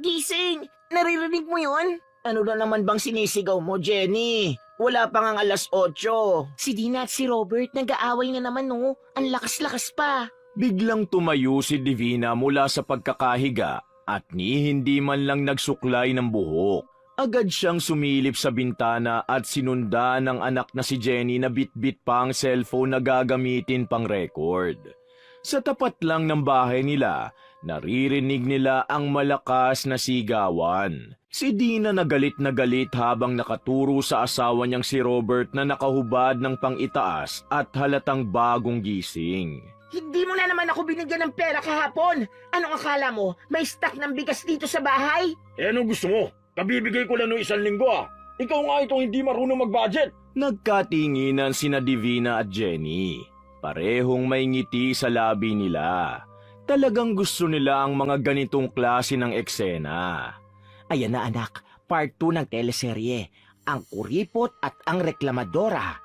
Gising! Naririnig mo yun? Ano na naman bang sinisigaw mo, Jenny? Wala pa ngang 8:00. Si Dina at si Robert nag-aaway na naman, no? Ang lakas-lakas pa. Biglang tumayo si Divina mula sa pagkakahiga at ni hindi man lang nagsuklay ng buhok. Agad siyang sumilip sa bintana at sinundan ng anak na si Jenny na bitbit pa ang cellphone na gagamitin pang record. Sa tapat lang ng bahay nila, naririnig nila ang malakas na sigawan. Si Dina na galit habang nakaturo sa asawa niyang si Robert na nakahubad ng pang-itaas at halatang bagong gising. Hindi mo na naman ako binigyan ng pera kahapon. Anong akala mo? May stock ng bigas dito sa bahay? Ano gusto mo? Kabibigay ko lang ng 1 linggo ah. Ikaw nga itong hindi marunong mag-budget. Nagkatinginan sina Divina at Jenny. Parehong may ngiti sa labi nila. Talagang gusto nila ang mga ganitong klase ng eksena. Ayan na anak, part 2 ng teleserye. Ang kuripot at ang reklamadora.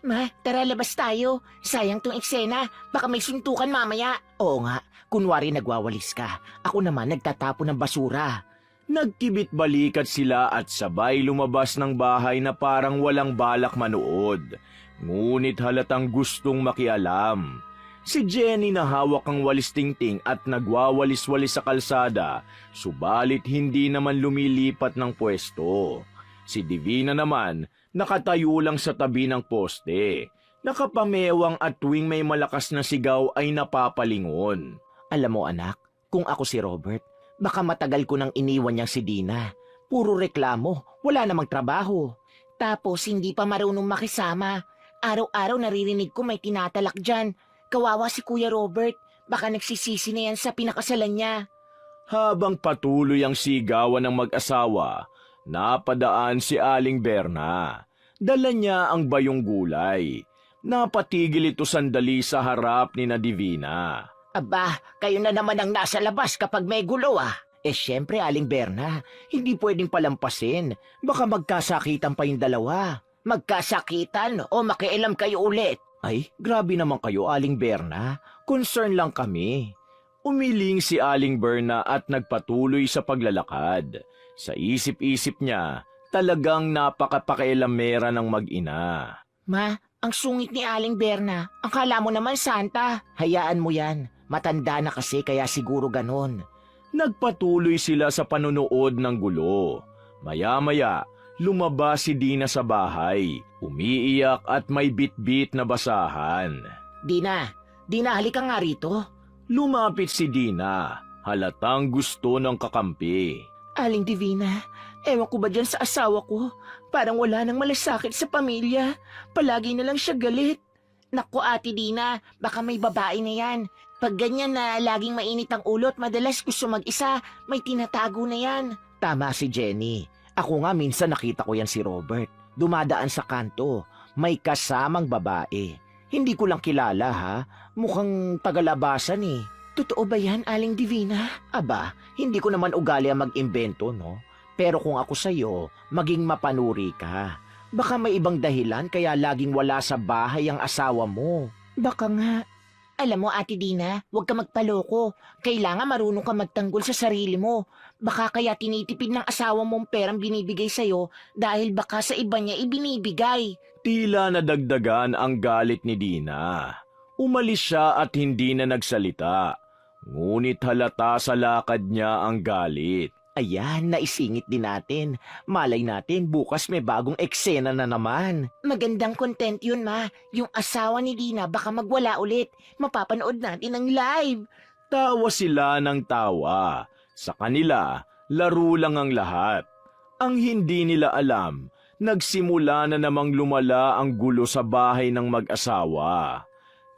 Ma, tara labas tayo. Sayang tong eksena. Baka may suntukan mamaya. Oo nga, kunwari nagwawalis ka. Ako naman nagtatapon ng basura. Nagkibit-balikat sila at sabay lumabas ng bahay na parang walang balak manood. Ngunit halatang gustong makialam. Si Jenny na hawak ang walis-tingting at nagwawalis-walis sa kalsada, subalit hindi naman lumilipat ng pwesto. Si Divina naman, nakatayo lang sa tabi ng poste. Nakapamewang at tuwing may malakas na sigaw ay napapalingon. Alam mo anak, kung ako si Robert, baka matagal ko nang iniwan niyang si Dina. Puro reklamo, wala namang trabaho. Tapos hindi pa marunong makisama. Araw-araw naririnig ko may tinatalak dyan. Kawawa si Kuya Robert, baka nagsisisi na yan sa pinakasalan niya. Habang patuloy ang sigawan ng mag-asawa, napadaan si Aling Berna. Dala niya ang bayong gulay. Napatigil ito sandali sa harap ni Divina. Aba, kayo na naman ang nasa labas kapag may gulo ah. Syempre Aling Berna, hindi pwedeng palampasin. Baka magkasakitan pa yung dalawa. Magkasakitan o makialam kayo ulit. Ay, grabe naman kayo, Aling Berna. Concern lang kami. Umiling si Aling Berna at nagpatuloy sa paglalakad. Sa isip-isip niya, talagang napakapakialamera ng mag-ina. Ma, ang sungit ni Aling Berna. Ang kala mo naman santa. Hayaan mo yan. Matanda na kasi kaya siguro ganon. Nagpatuloy sila sa panonood ng gulo. Maya-maya, lumabas si Dina sa bahay. Umiiyak at may bit-bit na basahan. Dina, halika nga rito. Lumapit si Dina. Halatang gusto ng kakampi. Aling Divina, ewan ko ba dyan sa asawa ko? Parang wala nang malasakit sa pamilya. Palagi na lang siya galit. Naku Ate Dina, baka may babae na yan. Pag ganyan na laging mainit ang ulo at madalas gusto mag-isa, may tinatago na yan. Tama si Jenny. Ako nga minsan nakita ko yan si Robert. Dumadaan sa kanto. May kasamang babae. Hindi ko lang kilala ha. Mukhang tagalabasan eh. Totoo ba yan, Aling Divina? Aba, hindi ko naman ugali ang mag-imbento, no? Pero kung ako sa'yo, maging mapanuri ka. Baka may ibang dahilan kaya laging wala sa bahay ang asawa mo. Baka nga. Alam mo, Ate Dina, huwag ka magpaloko. Kailangan marunong ka magtanggol sa sarili mo. Baka kaya tinitipid ng asawa mong perang binibigay sa'yo dahil baka sa iba niya ibinibigay. Tila nadagdagan ang galit ni Dina. Umalis siya at hindi na nagsalita. Ngunit halata sa lakad niya ang galit. Ayan, naisingit din natin. Malay natin, bukas may bagong eksena na naman. Magandang content yun, Ma. Yung asawa ni Dina baka magwala ulit. Mapapanood natin ang live. Tawa sila ng tawa. Sa kanila, laro lang ang lahat. Ang hindi nila alam, nagsimula na namang lumala ang gulo sa bahay ng mag-asawa.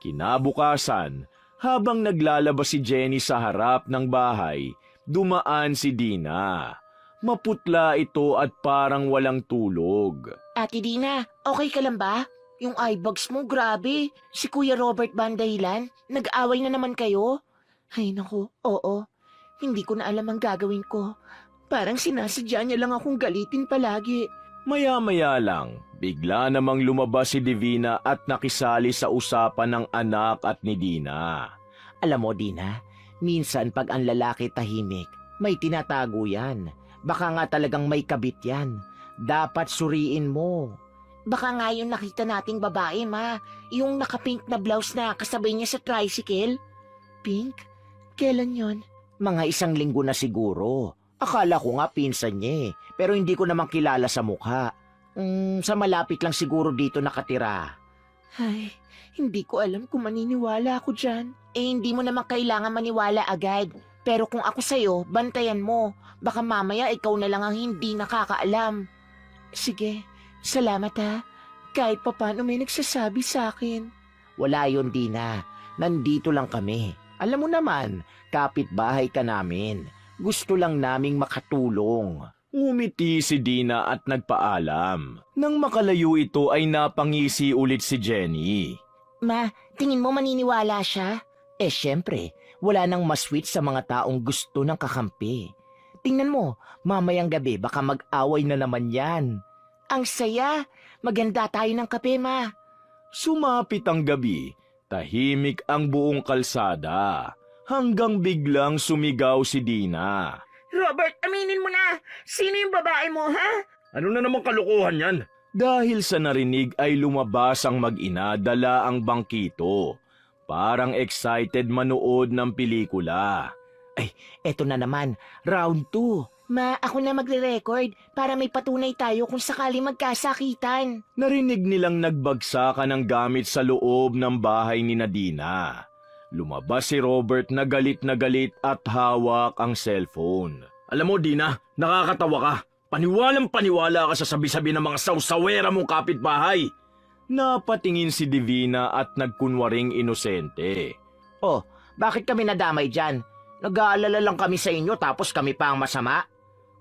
Kinabukasan, habang naglalabas si Jenny sa harap ng bahay, dumaan si Dina. Maputla ito at parang walang tulog. Ate Dina, okay ka lang ba? Yung eyebags mo, grabe. Si Kuya Robert ba ang dahilan? Nag-away na naman kayo? Ay naku, oo. Hindi ko na alam ang gagawin ko. Parang sinasadya niya lang akong galitin palagi. Maya-maya lang, bigla namang lumabas si Divina at nakisali sa usapan ng anak at ni Dina. Alam mo, Dina, minsan pag ang lalaki tahimik, May tinatago yan. Baka nga talagang may kabit yan. Dapat suriin mo. Baka nga yung nakita nating babae, ma. Yung naka-pink na blouse na kasabay niya sa tricycle. Pink? Kailan yon? Mga 1 linggo na siguro. Akala ko nga pinsan niya eh. Pero hindi ko naman kilala sa mukha. Sa malapit lang siguro dito nakatira. Ay, hindi ko alam kung maniniwala ako dyan. Eh, hindi mo naman kailangan maniwala agad. Pero kung ako sa'yo, bantayan mo. Baka mamaya ikaw na lang ang hindi nakakaalam. Sige, salamat ha. Kahit papano may nagsasabi sa akin. Wala yun, Dina. Nandito lang kami. Alam mo naman, kapitbahay ka namin. Gusto lang naming makatulong. Umiti si Dina at nagpaalam. Nang makalayo ito ay napangisi ulit si Jenny. Ma, tingin mo maniniwala siya? Eh, syempre, wala nang mas sweet sa mga taong gusto ng kakampi. Tingnan mo, mamayang gabi baka mag-away na naman yan. Ang saya! Maganda tayo ng kape, ma. Sumapit ang gabi, tahimik ang buong kalsada, hanggang biglang sumigaw si Dina. Robert, aminin mo na! Sino yung babae mo, ha? Ano na namang kalokohan yan? Dahil sa narinig ay lumabas ang mag-ina, dala ang bangkito. Parang excited manood ng pelikula. Ay, eto na naman, round 2. Ma, ako na magre-record para may patunay tayo kung sakali magkasakitan. Narinig nilang nagbagsakan ng gamit sa loob ng bahay ni Nadina. Lumabas si Robert na galit at hawak ang cellphone. Alam mo, Dina, nakakatawa ka. Paniwalang-paniwala ka sa sabi-sabi ng mga sawsawera mong kapitbahay. Napatingin si Divina at nagkunwaring inosente. Oh, bakit kami nadamay dyan? Nag-aalala lang kami sa inyo tapos kami pa ang masama?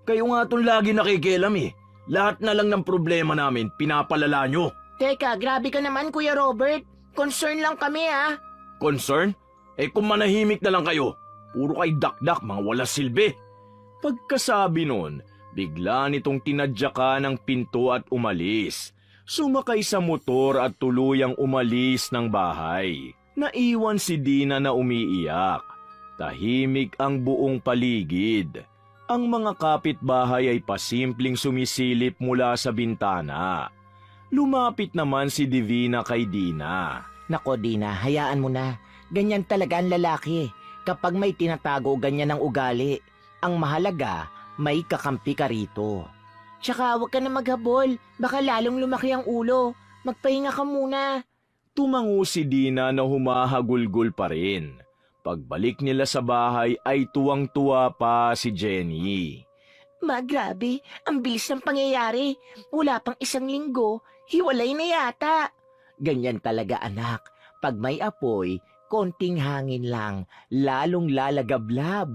Kayo nga itong lagi nakikialam eh. Lahat na lang ng problema namin, pinapalala nyo. Teka, grabe ka naman, Kuya Robert. Concern lang kami, ha? Concern? Eh kung manahimik na lang kayo, puro kay dakdak, mga wala silbi. Pagkasabi nun, bigla nitong tinadyakan ng pinto at umalis. Sumakay sa motor at tuluyang umalis ng bahay. Naiwan si Dina na umiiyak. Tahimik ang buong paligid. Ang mga kapitbahay ay pasimpleng sumisilip mula sa bintana. Lumapit naman si Divina kay Dina. Nako, Dina, hayaan mo na. Ganyan talaga ang lalaki. Kapag may tinatago, ganyan ang ugali. Ang mahalaga, may kakampi ka rito. Tsaka huwag ka na maghabol. Baka lalong lumaki ang ulo. Magpahinga ka muna. Tumango si Dina na humahagulgol pa rin. Pagbalik nila sa bahay ay tuwang-tuwa pa si Jenny. Ma, grabe. Ang bilis ng pangyayari. Wala pang 1 linggo, hiwalay na yata. Ganyan talaga, anak. Pag may apoy, konting hangin lang, lalong lalagablab.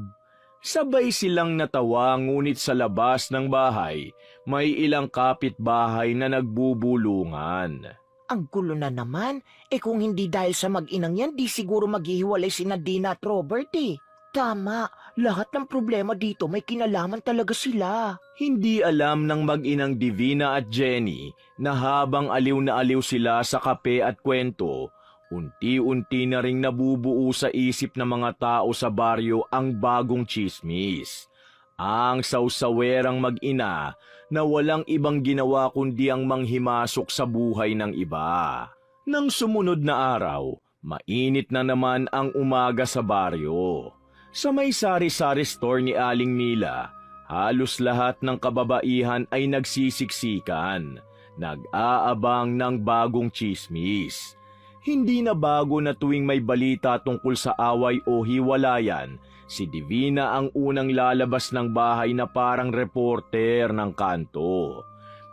Sabay silang natawa ngunit sa labas ng bahay, may ilang kapitbahay na nagbubulungan. Ang gulo na naman. Kung hindi dahil sa mag-inang yan, di siguro maghihiwalay si Nadina at Robert eh. Tama, lahat ng problema dito may kinalaman talaga sila. Hindi alam ng mag-inang Divina at Jenny na habang aliw na aliw sila sa kape at kwento, unti-unti na ring nabubuo sa isip ng mga tao sa baryo ang bagong tsismis. Ang sawsawerang mag-ina na walang ibang ginawa kundi ang manghimasok sa buhay ng iba. Nang sumunod na araw, mainit na naman ang umaga sa baryo. Sa may sari-sari store ni Aling Mila, halos lahat ng kababaihan ay nagsisiksikan, nag-aabang ng bagong tsismis. Hindi na bago na tuwing may balita tungkol sa away o hiwalayan, si Divina ang unang lalabas ng bahay na parang reporter ng kanto.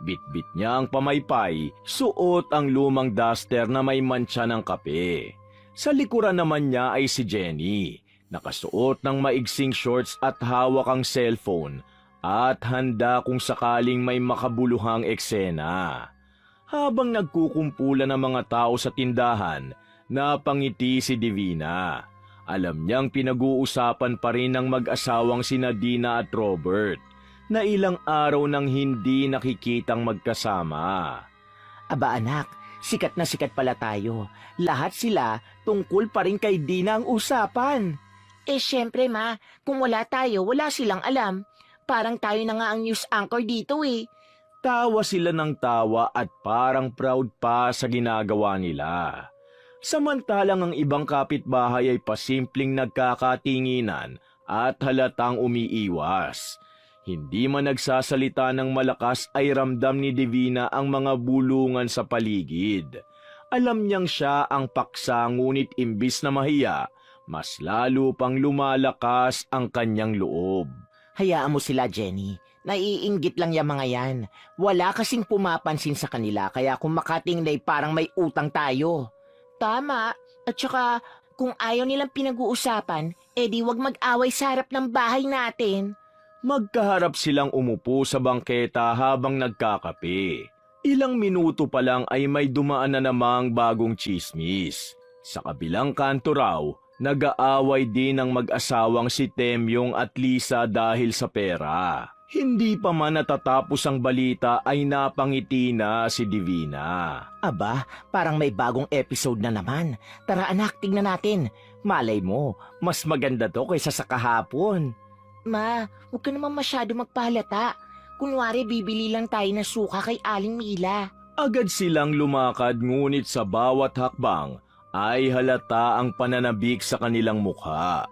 Bit-bit niya ang pamaypay, suot ang lumang duster na may mantsa ng kape. Sa likuran naman niya ay si Jenny, nakasuot ng maigsing shorts at hawak ang cellphone at handa kung sakaling may makabuluhang eksena. Habang nagkukumpulan ng mga tao sa tindahan, napangiti si Divina. Alam niyang pinag-uusapan pa rin ng mag-asawang sina Dina at Robert na ilang araw nang hindi nakikitang magkasama. Aba anak, sikat na sikat pala tayo. Lahat sila tungkol pa rin kay Dina ang usapan. Syempre ma, kung wala tayo, wala silang alam. Parang tayo na nga ang news anchor dito eh. Tawa sila ng tawa at parang proud pa sa ginagawa nila. Samantalang ang ibang kapitbahay ay pasimpleng nagkakatinginan at halatang umiiwas. Hindi man nagsasalita ng malakas ay ramdam ni Divina ang mga bulungan sa paligid. Alam niyang siya ang paksa ngunit imbis na mahiya, mas lalo pang lumalakas ang kanyang loob. Hayaan mo sila, Jenny. Naiinggit lang yung mga yan. Wala kasing pumapansin sa kanila kaya kung makatinglay parang may utang tayo. Tama. At saka, kung ayaw nilang pinag-uusapan, edi wag mag-away sa harap ng bahay natin. Magkaharap silang umupo sa bangketa habang nagkakape. Ilang minuto pa lang ay may dumaan na namang bagong tsismis. Sa kabilang kanto raw, nag-aaway din ang mag-asawang si Temyong at Lisa dahil sa pera. Hindi pa man natatapos ang balita ay napangiti na si Divina. Aba, parang may bagong episode na naman. Tara anak, tignan natin. Malay mo, mas maganda to kaysa sa kahapon. Ma, huwag ka naman masyado magpahalata. Kunwari bibili lang tayo ng suka kay Aling Mila. Agad silang lumakad ngunit sa bawat hakbang ay halata ang pananabik sa kanilang mukha.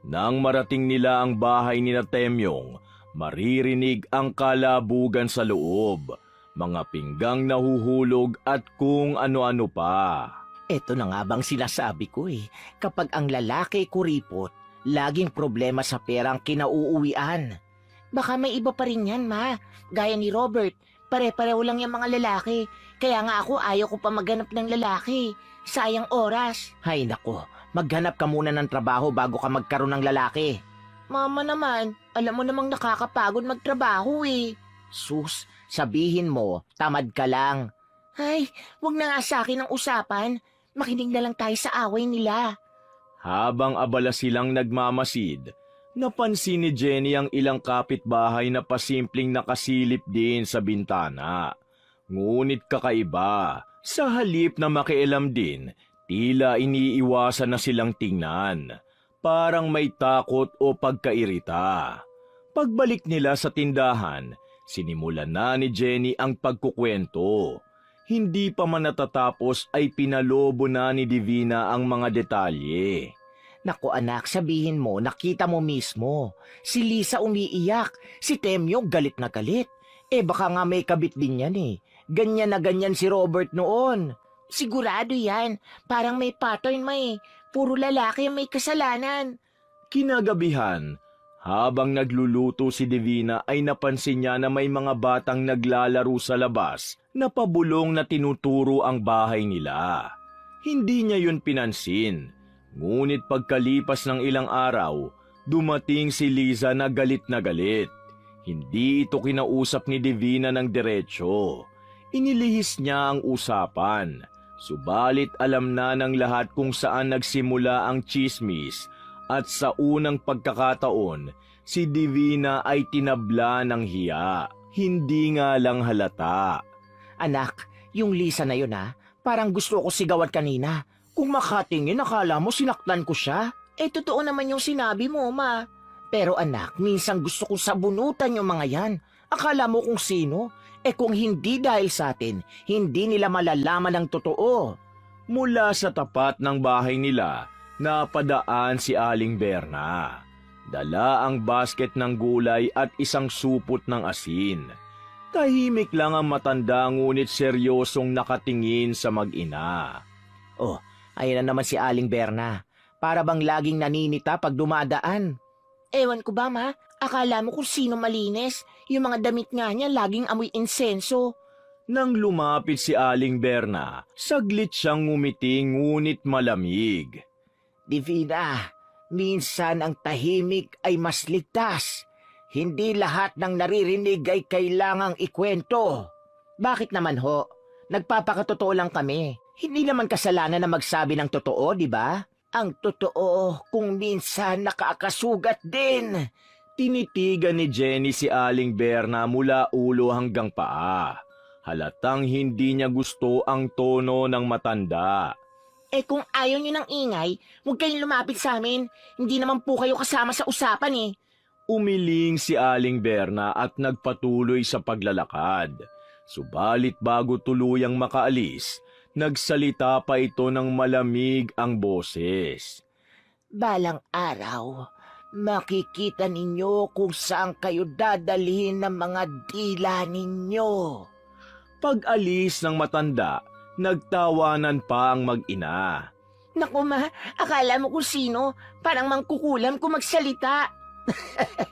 Nang marating nila ang bahay ni Temyong, maririnig ang kalabugan sa loob, mga pinggang nahuhulog at kung ano-ano pa. Eto na nga bang sinasabi ko eh, kapag ang lalaki kuripot, laging problema sa pera ang kinauuwian. Baka may iba pa rin yan, ma. Gaya ni Robert, pare-pareho lang yung mga lalaki. Kaya nga ako ayaw ko pa maghanap ng lalaki. Sayang oras. Hay nako, maghanap ka muna ng trabaho bago ka magkaroon ng lalaki. Mama naman, alam mo namang nakakapagod magtrabaho eh. Sus, sabihin mo, tamad ka lang. Ay, wag na nga sa akin ang usapan. Makinig na lang tayo sa away nila. Habang abala silang nagmamasid, napansin ni Jenny ang ilang kapitbahay na pasimpleng nakasilip din sa bintana. Ngunit kakaiba, sa halip na makialam din, tila iniiwasan na silang tingnan. Parang may takot o pagkairita. Pagbalik nila sa tindahan, sinimulan na ni Jenny ang pagkukwento. Hindi pa man natatapos ay pinalobo na ni Divina ang mga detalye. Naku anak, sabihin mo, nakita mo mismo. Si Lisa umiiyak, si Temyo galit na galit. Baka nga may kabit din yan eh. Ganyan na ganyan si Robert noon. Sigurado yan, parang may pattern Puro lalaki ang may kasalanan. Kinagabihan, habang nagluluto si Divina ay napansin niya na may mga batang naglalaro sa labas na pabulong na tinuturo ang bahay nila. Hindi niya yun pinansin. Ngunit pagkalipas ng ilang araw, dumating si Liza na galit na galit. Hindi ito kinausap ni Divina ng diretsyo. Inilihis niya ang usapan. Subalit alam na ng lahat kung saan nagsimula ang tsismis at sa unang pagkakataon, si Divina ay tinabla ng hiya. Hindi nga lang halata. Anak, yung Lisa na yun parang gusto ko sigawan kanina. Kung makatingin, akala mo sinaktan ko siya. Totoo naman yung sinabi mo, ma. Pero anak, minsan gusto kong sabunutan yung mga yan. Akala mo kung sino? Kung hindi dahil sa atin, hindi nila malalaman ang totoo. Mula sa tapat ng bahay nila, napadaan si Aling Berna. Dala ang basket ng gulay at isang supot ng asin. Tahimik lang ang matanda ngunit seryosong nakatingin sa mag-ina. Oh, ayun na naman si Aling Berna. Para bang laging naninita pag dumadaan. Ewan ko ba, ma? Akala mo kung sino malinis? Yung mga damit nga niya laging amoy insenso. Nang lumapit si Aling Berna, saglit siyang ngumiti ngunit malamig. Divina, minsan ang tahimik ay mas ligtas. Hindi lahat ng naririnig ay kailangang ikwento. Bakit naman ho? Nagpapakatotoo lang kami. Hindi naman kasalanan na magsabi ng totoo, di ba? Ang totoo kung minsan nakakasugat din. Tinitigan ni Jenny si Aling Berna mula ulo hanggang paa. Halatang hindi niya gusto ang tono ng matanda. Eh kung ayaw niyo ng ingay, huwag kayong lumapit sa amin. Hindi naman po kayo kasama sa usapan eh. Umiling si Aling Berna at nagpatuloy sa paglalakad. Subalit bago tuluyang makaalis, nagsalita pa ito ng malamig ang boses. Balang araw, makikita ninyo kung saan kayo dadalhin ng mga dila ninyo. Pag-alis ng matanda, nagtawanan pa ang mag-ina. Naku ma, akala mo kung sino, parang mangkukulam kung magsalita.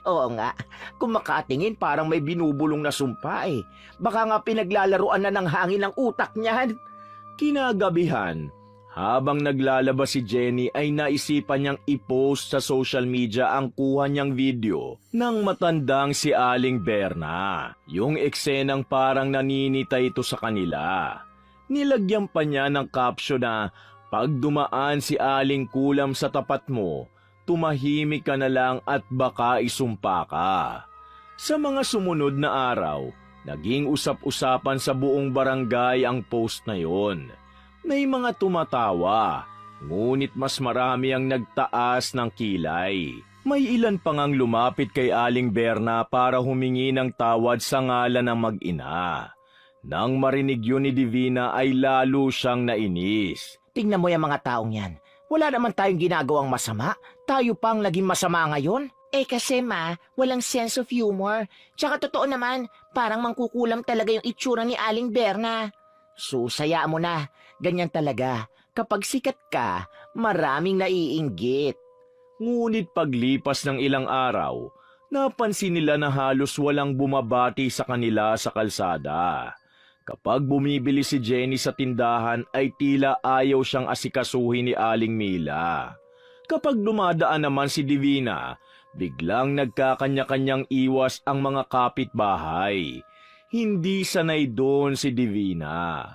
Oo nga, kung makatingin parang may binubulong na sumpa eh. Baka nga pinaglalaruan na ng hangin ang utak niyan. Kinagabihan, habang naglalaba si Jenny ay naisipan niyang i-post sa social media ang kuha niyang video ng matandang si Aling Berna. Yung eksenang parang naninita ito sa kanila. Nilagyan pa niya ng caption na, "Pag dumaan si Aling Kulam sa tapat mo, tumahimik ka na lang at baka isumpa ka." Sa mga sumunod na araw, naging usap-usapan sa buong barangay ang post na yon. May mga tumatawa, ngunit mas marami ang nagtaas ng kilay. May ilan pa ngang lumapit kay Aling Berna para humingi ng tawad sa ngalan ng mag-ina. Nang marinig yun ni Divina ay lalo siyang nainis. Tingnan mo yung mga taong yan. Wala naman tayong ginagawang masama. Tayo pang naging masama ngayon. Eh kasi ma, walang sense of humor. Tsaka totoo naman, parang mangkukulam talaga yung itsura ni Aling Berna. Susaya mo na. Ganyan talaga. Kapag sikat ka, maraming naiinggit. Ngunit paglipas ng ilang araw, napansin nila na halos walang bumabati sa kanila sa kalsada. Kapag bumibili si Jenny sa tindahan ay tila ayaw siyang asikasuhin ni Aling Mila. Kapag dumadaan naman si Divina, biglang nagkakanya-kanyang iwas ang mga kapitbahay. Hindi sanay doon si Divina.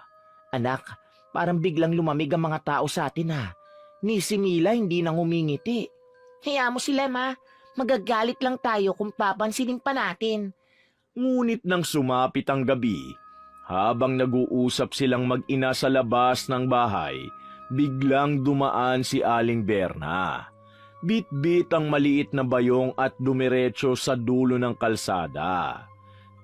Anak, parang biglang lumamig ang mga tao sa atin ha. Ni si Mila hindi nang humingiti. Hayaan mo sila ma, magagalit lang tayo kung papansinin pa natin. Ngunit nang sumapit ang gabi, habang nag-uusap silang mag-ina sa labas ng bahay, biglang dumaan si Aling Berna. Bit-bit ang maliit na bayong at dumiretso sa dulo ng kalsada.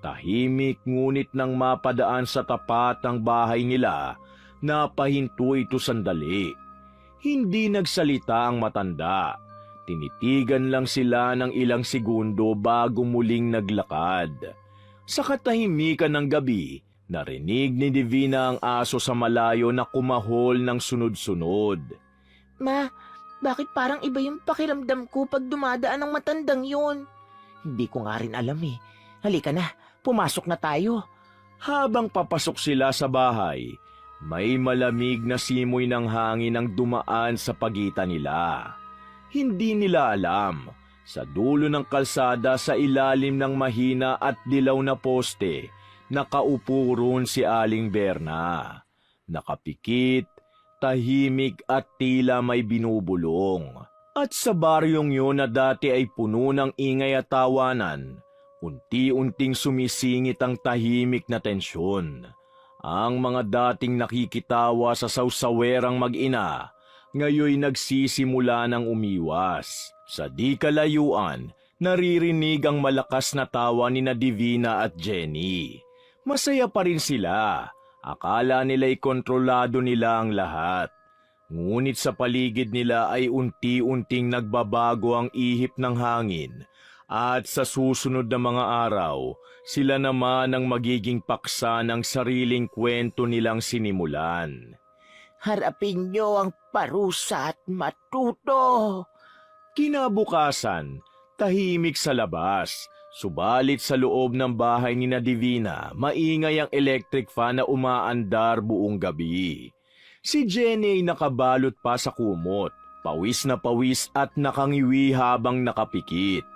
Tahimik ngunit nang mapadaan sa tapat ng bahay nila, napahinto ito sandali. Hindi nagsalita ang matanda. Tinitigan lang sila ng ilang segundo bago muling naglakad. Sa katahimikan ng gabi, narinig ni Divina ang aso sa malayo na kumahol ng sunod-sunod. Ma, bakit parang iba yung pakiramdam ko pag dumadaan ang matandang yun? Hindi ko nga rin alam eh. Halika na, pumasok na tayo. Habang papasok sila sa bahay, may malamig na simoy ng hangin ang dumaan sa pagitan nila. Hindi nila alam, sa dulo ng kalsada sa ilalim ng mahina at dilaw na poste, nakaupo roon si Aling Berna. Nakapikit, tahimik at tila may binubulong. At sa baryong yun na dati ay puno ng ingay at tawanan, unti-unting sumisingit ang tahimik na tensyon. Ang mga dating nakikitawa sa sawsawerang mag-ina, ngayoy nagsisimula ng umiwas. Sa di kalayuan, naririnig ang malakas na tawa ni Divina at Jenny. Masaya pa rin sila. Akala nila'y kontrolado nila ang lahat. Ngunit sa paligid nila ay unti-unting nagbabago ang ihip ng hangin. At sa susunod na mga araw, sila naman ang magiging paksa ng sariling kwento nilang sinimulan. Harapin niyo ang parusa at matuto. Kinabukasan, tahimik sa labas. Subalit sa loob ng bahay ni Divina, maingay ang electric fan na umaandar buong gabi. Si Jenny ay nakabalot pa sa kumot, pawis na pawis at nakangiwi habang nakapikit.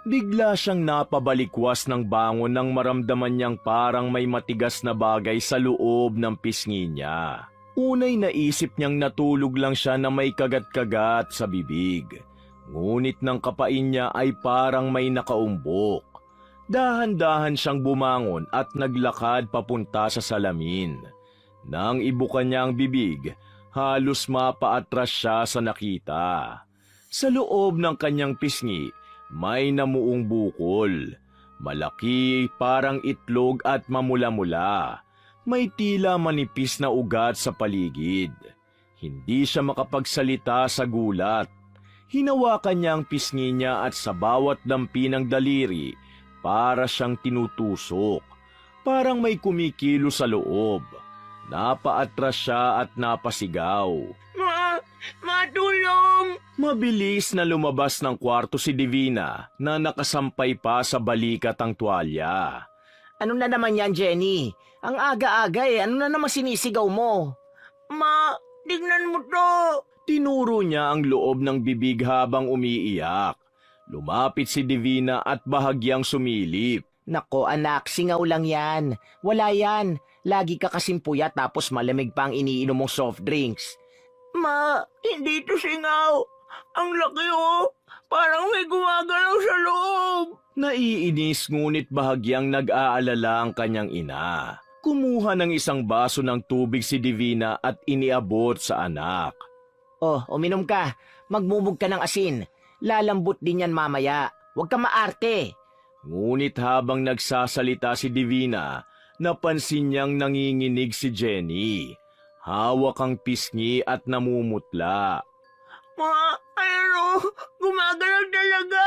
Bigla siyang napabalikwas ng bangon nang maramdaman niyang parang may matigas na bagay sa loob ng pisngi niya. Unay naisip niyang natulog lang siya na may kagat-kagat sa bibig. Ngunit nang kapain niya ay parang may nakaumbok. Dahan-dahan siyang bumangon at naglakad papunta sa salamin. Nang ibukan niya ang bibig, Halos mapaatras siya sa nakita. Sa loob ng kanyang pisngi, may namuong bukol. Malaki, parang itlog at mamula-mula. May tila manipis na ugat sa paligid. Hindi siya makapagsalita sa gulat. Hinawakan niya ang pisngi niya at sa bawat dampi ng daliri, para siyang tinutusok. Parang may kumikilo sa loob. Napaatras siya at napasigaw. Matulong! Mabilis na lumabas ng kwarto si Divina na nakasampay pa sa balikat ang tuwalya. Ano na naman yan, Jenny? Ang aga-aga ano na naman sinisigaw mo? Tignan mo to! Tinuro niya ang loob ng bibig habang umiiyak. Lumapit si Divina at bahagyang sumilip. Nako anak, singaw lang yan. Wala yan. Lagi ka kasing puyat tapos malamig pa ang iniinom mong soft drinks. Hindi to singaw. Ang laki Parang may gumagalaw sa loob. Naiinis ngunit bahagyang nag-aalala ang kanyang ina. Kumuha ng isang baso ng tubig si Divina at iniabot sa anak. Oh, uminom ka. Magmumog ka ng asin. Lalambot din yan mamaya. Huwag ka maarte. Ngunit habang nagsasalita si Divina, napansin niyang nanginginig si Jenny. Hawak ang pisngi at namumutla. Gumagalaw talaga.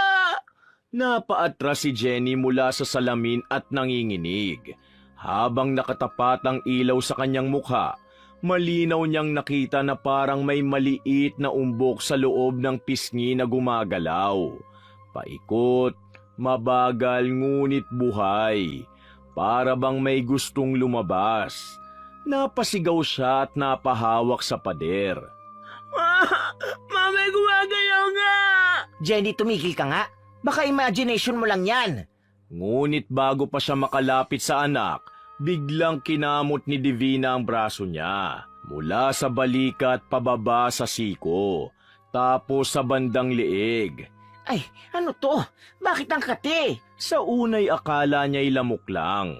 Napaatras si Jenny mula sa salamin at nanginginig. Habang nakatapat ang ilaw sa kanyang mukha, malinaw niyang nakita na parang may maliit na umbok sa loob ng pisngi na gumagalaw. Paikot, mabagal ngunit buhay. Para bang may gustong lumabas. Napasigaw siya at napahawak sa pader. May gumagalaw nga! Jenny, tumigil ka nga. Baka imagination mo lang yan. Ngunit bago pa siya makalapit sa anak, biglang kinamot ni Divina ang braso niya. Mula sa balikat pababa sa siko, tapos sa bandang leeg. Ay, ano to? Bakit ang kati? Sa unay akala niya'y lamok lang.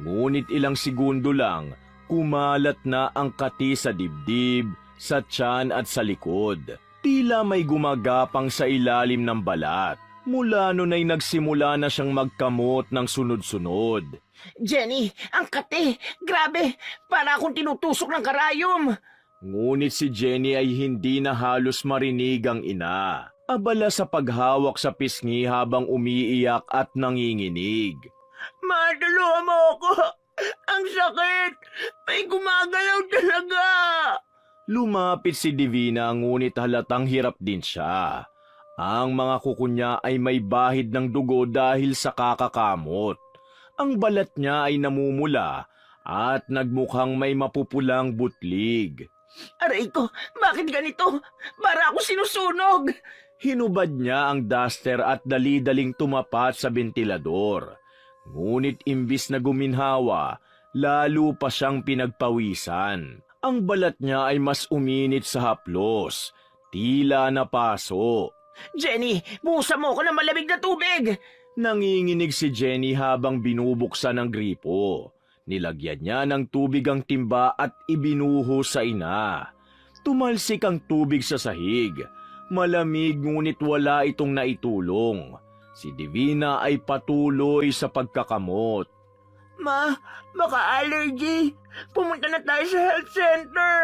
Ngunit ilang segundo lang, kumalat na ang kati sa dibdib, sa tiyan at sa likod. Tila may gumagapang sa ilalim ng balat. Mula noon ay nagsimula na siyang magkamot ng sunod-sunod. Jenny, ang kati! Grabe! Para akong tinutusok ng karayom! Ngunit si Jenny ay hindi na halos marinig ang ina. Abala sa paghawak sa pisngi habang umiiyak at nanginginig. Matulungan mo ako! Ang sakit! May gumagalaw talaga! Lumapit si Divina ngunit halatang hirap din siya. Ang mga kuko niya ay may bahid ng dugo dahil sa kakakamot. Ang balat niya ay namumula at nagmukhang may mapupulang butlig. Aray ko, bakit ganito? Para ako sinusunog! Hinubad niya ang duster at dali-daling tumapat sa bentilador. Ngunit imbis na guminhawa, lalo pa siyang pinagpawisan. Ang balat niya ay mas uminit sa haplos, tila napaso. Jenny, buhusan mo ko ng malamig na tubig! Nanginginig si Jenny habang binubuksan ang gripo. Nilagyan niya ng tubig ang timba at ibinuhos sa ina. Tumalsik ang tubig sa sahig. Malamig ngunit wala itong naitulong. Si Divina ay patuloy sa pagkakamot. Baka allergy. Pumunta na tayo sa health center.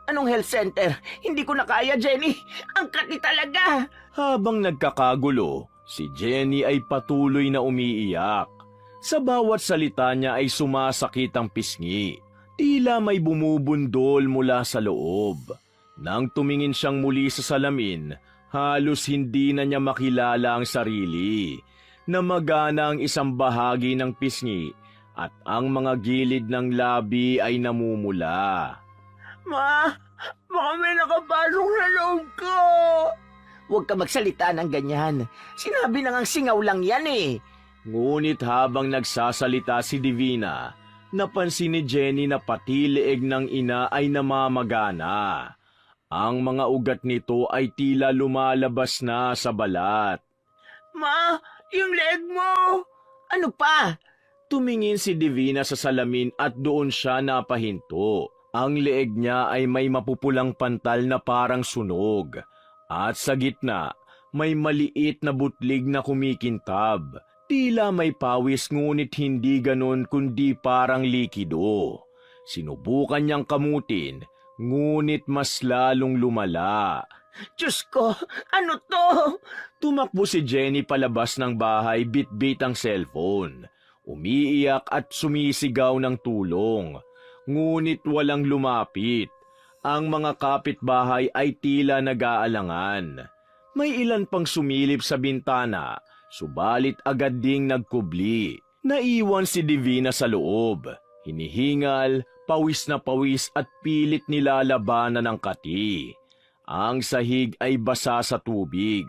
Anong health center? Hindi ko na kaya, Jenny. Ang kati talaga. Habang nagkakagulo, si Jenny ay patuloy na umiiyak. Sa bawat salita niya ay sumasakit ang pisngi. Tila may bumubundol mula sa loob. Nang tumingin siyang muli sa salamin, halos hindi na niya makilala ang sarili. Namagana ang isang bahagi ng pisngi at ang mga gilid ng labi ay namumula. Baka may nakapasok sa loob ko. Huwag ka magsalita ng ganyan. Sinabi na ngang singaw lang yan eh. Ngunit habang nagsasalita si Divina, napansin ni Jenny na pati leeg ng ina ay namamagana. Ang mga ugat nito ay tila lumalabas na sa balat. Yung leeg mo! Ano pa? Tumingin si Divina sa salamin at doon siya napahinto. Ang leeg niya ay may mapupulang pantal na parang sunog, at sa gitna may maliit na butlig na kumikintab. Tila may pawis ngunit hindi ganon kundi parang likido. Sinubukan niyang kamutin, ngunit mas lalong lumala. Diyos ko, ano to? Tumakbo si Jenny palabas ng bahay, bit-bit ang cellphone. Umiiyak at sumisigaw ng tulong. Ngunit walang lumapit. Ang mga kapitbahay ay tila nag-aalangan. May ilan pang sumilip sa bintana, subalit agad ding nagkubli. Naiwan si Divina sa loob. Hinihingal, pawis na pawis at pilit nilalabanan ng kati. Ang sahig ay basa sa tubig.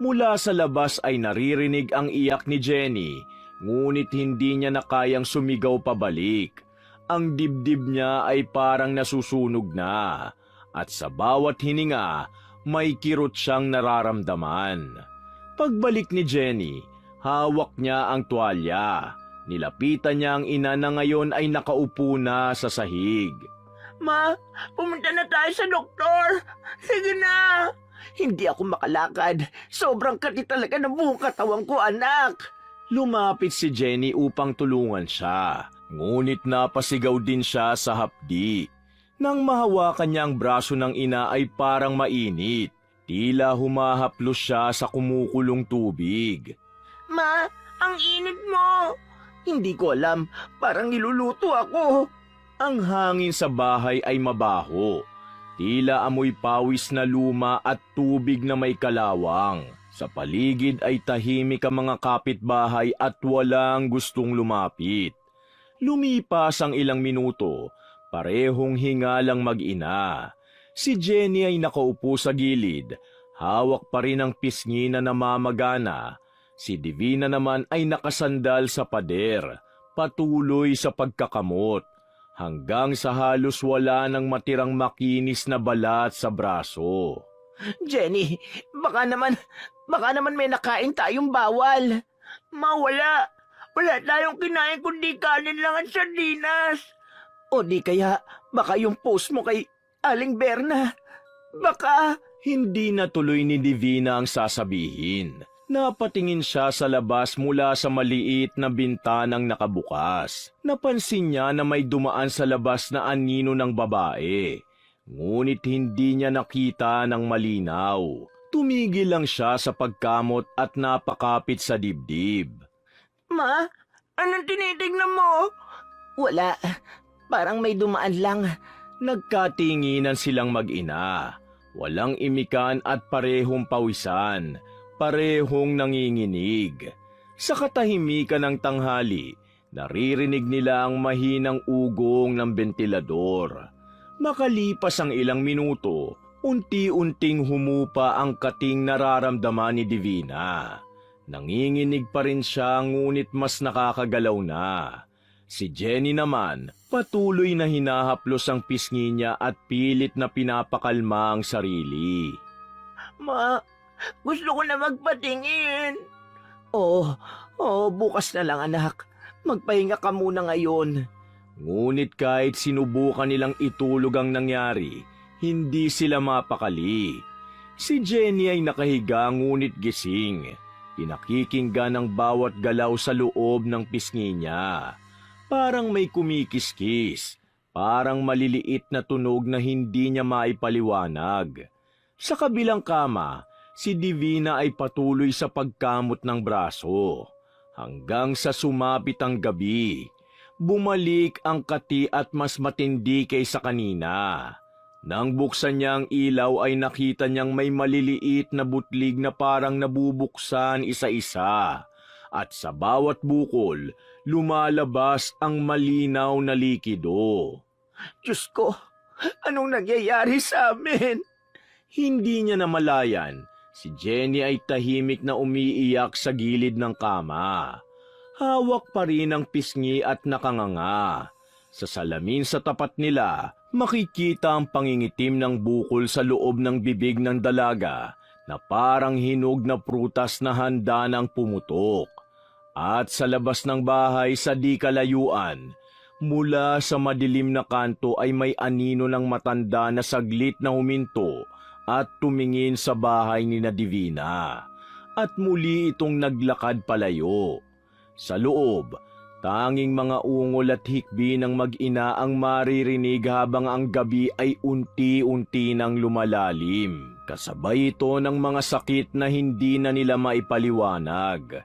Mula sa labas ay naririnig ang iyak ni Jenny, ngunit hindi niya na kayang sumigaw pabalik. Ang dibdib niya ay parang nasusunog na, at sa bawat hininga, may kirot siyang nararamdaman. Pagbalik ni Jenny, hawak niya ang tuwalya. Nilapitan niya ang ina na ngayon ay nakaupo na sa sahig. Ma, pumunta na tayo sa doktor. Sige na. Hindi ako makalakad. Sobrang kati talaga ng buong katawan ko, anak. Lumapit si Jenny upang tulungan siya. Ngunit napasigaw din siya sa hapdi. Nang mahawakan niya ang braso ng ina ay parang mainit. Tila humahaplos siya sa kumukulong tubig. Ma, ang init mo. Hindi ko alam, parang niluluto ako. Ang hangin sa bahay ay mabaho. Tila amoy pawis na luma at tubig na may kalawang. Sa paligid ay tahimik ang mga kapitbahay at walang gustong lumapit. Lumipas ang ilang minuto, parehong hingalang mag-ina. Si Jenny ay nakaupo sa gilid, hawak pa rin ang pisngi na namamagana. Si Divina naman ay nakasandal sa pader, patuloy sa pagkakamot, hanggang sa halos wala nang matirang makinis na balat sa braso. Jenny, baka naman may nakain tayong bawal. Mawala. Wala tayong kinain kundi kanin lang at sardinas. O di kaya, baka yung post mo kay Aling Berna. Baka. Hindi natuloy ni Divina ang sasabihin. Napatingin siya sa labas mula sa maliit na bintanang nakabukas. Napansin niya na may dumaan sa labas na anino ng babae. Ngunit hindi niya nakita ng malinaw. Tumigil lang siya sa pagkamot at napakapit sa dibdib. Ma, anong tinitignan mo? Wala. Parang may dumaan lang. Nagkatinginan silang mag-ina. Walang imikan at parehong pawisan. Parehong nanginginig. Sa katahimikan ng tanghali, naririnig nila ang mahinang ugong ng bentilador. Makalipas ang ilang minuto, unti-unting humupa ang kating nararamdaman ni Divina. Nanginginig pa rin siya ngunit mas nakakagalaw na. Si Jenny naman, patuloy na hinahaplos ang pisngi niya at pilit na pinapakalma ang sarili. Ma, gusto ko na magpatingin. Bukas na lang anak. Magpahinga ka muna ngayon. Ngunit kahit sinubukan nilang itulog ang nangyari, hindi sila mapakali. Si Jenny ay nakahiga ngunit gising. Pinakikinggan ang bawat galaw sa loob ng pisngi niya. Parang may kumikiskis, parang maliliit na tunog na hindi niya maipaliwanag. Sa kabilang kama, si Divina ay patuloy sa pagkamot ng braso. Hanggang sa sumapit ang gabi, bumalik ang kati at mas matindi kaysa kanina. Nang buksan niya ang ilaw ay nakita niyang may maliliit na butlig na parang nabubuksan isa-isa. At sa bawat bukol, lumalabas ang malinaw na likido. Diyos ko, anong nangyayari sa amin? Hindi niya namalayan. Si Jenny ay tahimik na umiiyak sa gilid ng kama. Hawak pa rin ang pisngi at nakanganga. Sa salamin sa tapat nila, makikita ang pangingitim ng bukol sa loob ng bibig ng dalaga na parang hinog na prutas na handa ng pumutok. At sa labas ng bahay sa di kalayuan, Mula sa madilim na kanto ay may anino ng matanda na saglit na huminto at tumingin sa bahay ni na Divina. At muli itong naglakad palayo. Sa loob, tanging mga ungol at hikbi ng mag-ina ang maririnig habang ang gabi ay unti-unti nang lumalalim. Kasabay ito ng mga sakit na hindi na nila maipaliwanag.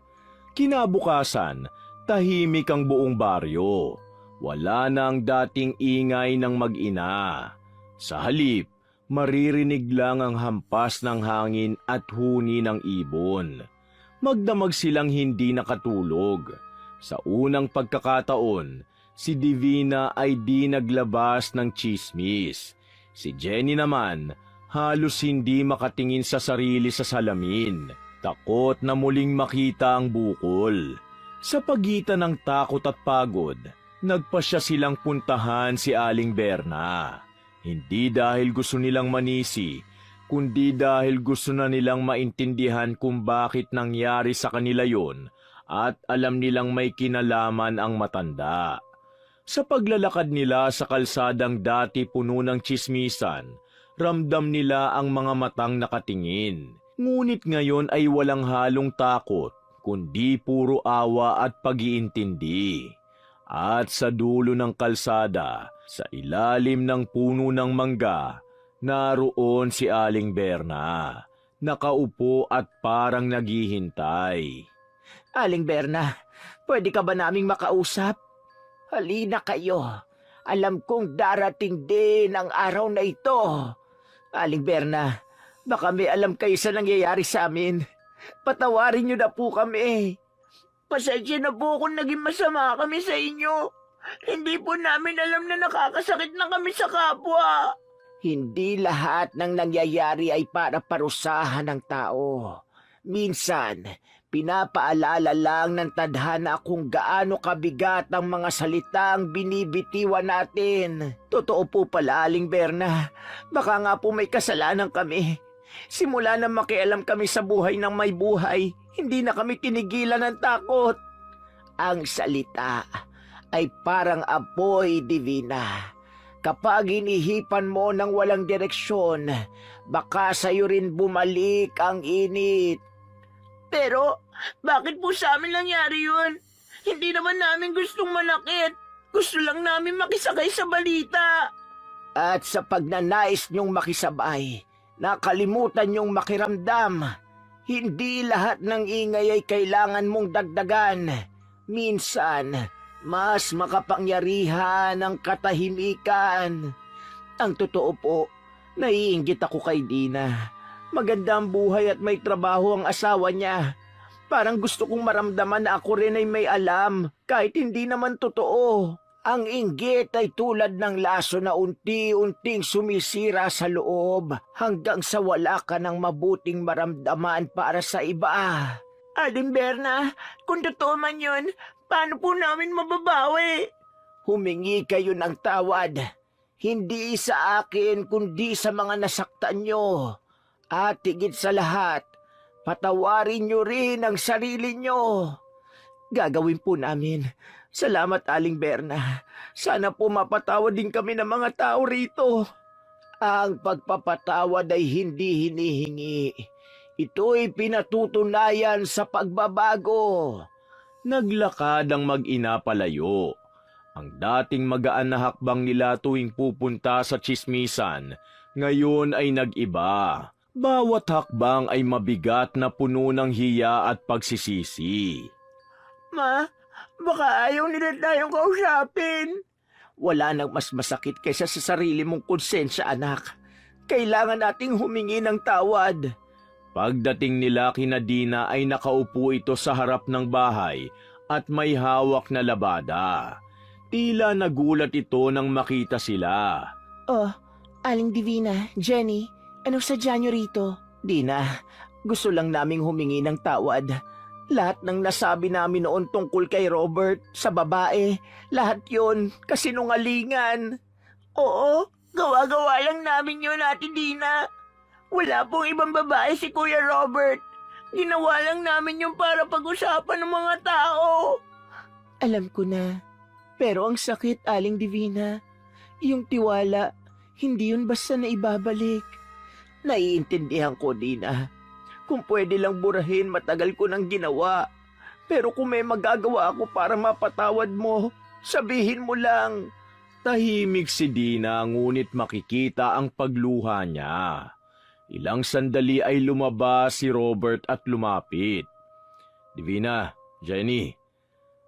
Kinabukasan, tahimik ang buong baryo. Wala na ang dating ingay ng mag-ina. Sa halip, maririnig lang ang hampas ng hangin at huni ng ibon. Magdamag silang hindi nakatulog. Sa unang pagkakataon, si Divina ay di naglabas ng tsismis. Si Jenny naman, halos hindi makatingin sa sarili sa salamin. Takot na muling makita ang bukol. Sa pagitan ng takot at pagod, nagpasya silang puntahan si Aling Berna. Hindi dahil gusto nilang manisi, kundi dahil gusto na nilang maintindihan kung bakit nangyari sa kanila yon at alam nilang may kinalaman ang matanda. Sa paglalakad nila sa kalsadang dati puno ng tsismisan, ramdam nila ang mga matang nakatingin. Ngunit ngayon ay walang halong takot, kundi puro awa at pag-iintindi. At sa dulo ng kalsada, sa ilalim ng puno ng mangga, naroon si Aling Berna, nakaupo at parang naghihintay. Aling Berna, pwede ka ba naming makausap? Halina kayo. Alam kong darating din ang araw na ito. Aling Berna, baka may alam kayo sa nangyayari sa amin. Patawarin niyo na po kami. Pasensya na po kung naging masama kami sa inyo. Hindi po namin alam na nakakasakit na kami sa kapwa. Hindi lahat ng nangyayari ay para parusahan ng tao. Minsan, pinapaalala lang ng tadhana kung gaano kabigat ang mga salitang binibitiwan natin. Totoo po pala, Aling Berna. Baka nga po may kasalanan kami. Simula na makialam kami sa buhay ng may buhay, hindi na kami tinigilan ng takot. Ang salita ay parang apoy, Divina. Kapag inihipan mo ng walang direksyon, baka sa'yo rin bumalik ang init. Pero, bakit po sa amin nangyari yun? Hindi naman namin gustong manakit. Gusto lang namin makisakay sa balita. At sa pagnanais niyong makisabay, nakalimutan niyong makiramdam. Hindi lahat ng ingay ay kailangan mong dagdagan. Minsan, mas makapangyarihan ang katahimikan. Ang totoo po, naiinggit ako kay Dina. Maganda ang buhay at may trabaho ang asawa niya. Parang gusto kong maramdaman na ako rin ay may alam, kahit hindi naman totoo. Ang inggit ay tulad ng laso na unti-unting sumisira sa loob hanggang sa wala ka ng mabuting maramdaman para sa iba. Aling Berna, kung totoo man yun, paano po namin mababawi? Humingi kayo ng tawad. Hindi sa akin kundi sa mga nasaktan nyo. At higit sa lahat, patawarin nyo rin ang sarili nyo. Gagawin po namin. Salamat, Aling Berna. Sana po mapatawad din kami ng mga tao rito. Ang pagpapatawad ay hindi hinihingi. Ito'y pinatutunayan sa pagbabago. Naglakad ang mag-ina palayo. Ang dating magaan na hakbang nila tuwing pupunta sa tsismisan, ngayon ay nag-iba. Bawat hakbang ay mabigat na puno ng hiya at pagsisisi. Ma, baka ayaw nila tayong kausapin. Wala nang mas masakit kaysa sa sarili mong konsensya, anak. Kailangan nating humingi ng tawad. Pagdating nila kina Dina ay nakaupo ito sa harap ng bahay at may hawak na labada. Tila nagulat ito nang makita sila. Oh, Aling Divina, Jenny, anong sadya niyo rito? Dina, gusto lang naming humingi ng tawad. Lahat ng nasabi namin noon tungkol kay Robert, sa babae, lahat yon kasinungalingan. Oo, gawa-gawa lang namin yun, Ate Dina. Wala pong ibang babae si Kuya Robert. Ginawa lang namin yung para pag-usapan ng mga tao. Alam ko na. Pero ang sakit, Aling Divina, yung tiwala, hindi yun basta na ibabalik. Naiintindihan ko, Dina. Kung pwede lang burahin, matagal ko nang ginawa. Pero kung may magagawa ako para mapatawad mo, sabihin mo lang. Tahimik si Dina ngunit makikita ang pagluha niya. Ilang sandali ay lumabas si Robert at lumapit. Divina, Jenny,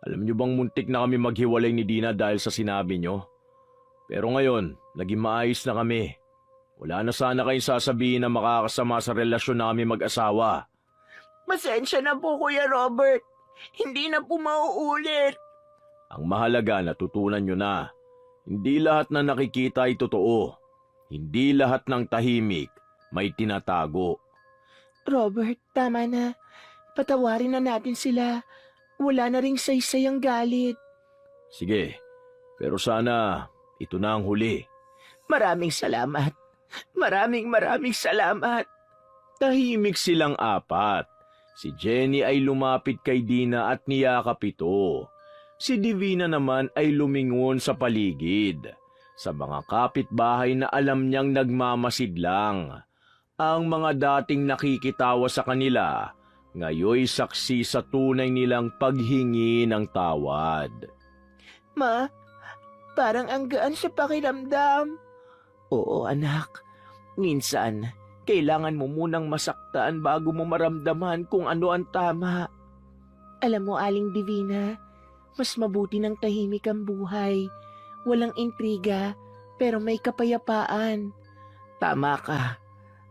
alam niyo bang muntik na kami maghiwalay ni Dina dahil sa sinabi niyo? Pero ngayon, naging maayos na kami. Wala na sana kayong sasabihin na makakasama sa relasyon namin mag-asawa. Pasensya na po, Kuya Robert. Hindi na po mauulit. Ang mahalaga, natutunan nyo na. Hindi lahat na nakikita ay totoo. Hindi lahat ng tahimik may tinatago. Robert, tama na. Patawarin na natin sila. Wala na ring saysay ang galit. Sige, pero sana ito na ang huli. Maraming salamat. Maraming salamat. Tahimik silang apat. Si Jenny ay lumapit kay Dina at niyakap ito. Si Divina naman ay lumingon sa paligid. Sa mga kapitbahay na alam niyang nagmamasid lang. Ang mga dating nakikitawa sa kanila, ngayoy saksi sa tunay nilang paghingi ng tawad. Ma, parang ang gaan sa pakiramdam. Oo, anak. Minsan, kailangan mo munang masaktan bago mo maramdaman kung ano ang tama. Alam mo, Aling Divina, mas mabuti ng tahimik ang buhay. Walang intriga, pero may kapayapaan. Tama ka.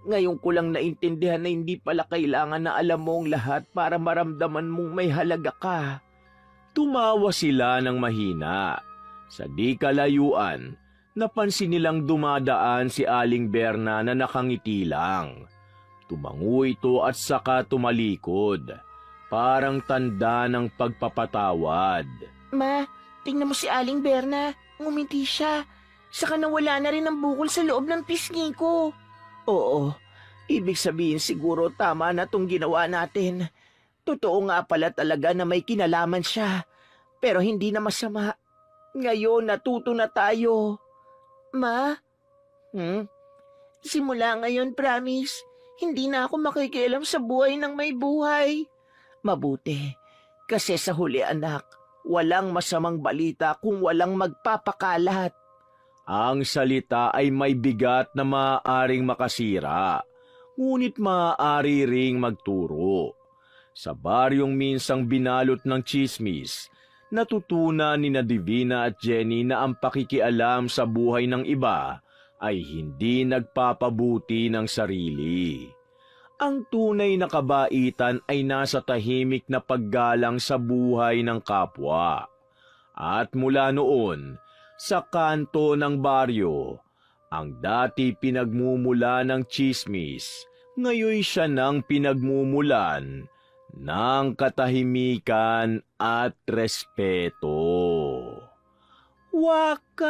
Ngayon ko lang naintindihan na hindi pala kailangan na alam mo ang lahat para maramdaman mong may halaga ka. Tumawa sila ng mahina. Sa di kalayuan, napansin nilang dumadaan si Aling Berna na nakangiti lang. Tumango ito at saka tumalikod. Parang tanda ng pagpapatawad. Ma, tingnan mo si Aling Berna. Ngumiti siya. Saka nawala na rin ang bukol sa loob ng pisngi ko. Oo, ibig sabihin siguro tama na tong ginawa natin. Totoo nga pala talaga na may kinalaman siya. Pero hindi na masama. Ngayon natuto na tayo. Ma? Simula ngayon, promise, hindi na ako makikialam sa buhay ng may buhay. Mabuti, kasi sa huli anak, walang masamang balita kung walang magpapakalat. Ang salita ay may bigat na maaaring makasira, ngunit maaari ring magturo. Sa baryong minsang binalot ng tsismis, natutunan ni Divina at Jenny na ang pakikialam sa buhay ng iba ay hindi nagpapabuti ng sarili. Ang tunay na kabaitan ay nasa tahimik na paggalang sa buhay ng kapwa. At mula noon, sa kanto ng baryo, ang dati pinagmumula ng tsismis, ngayon siya ng pinagmumulan ng katahimikan at respeto. Wakas!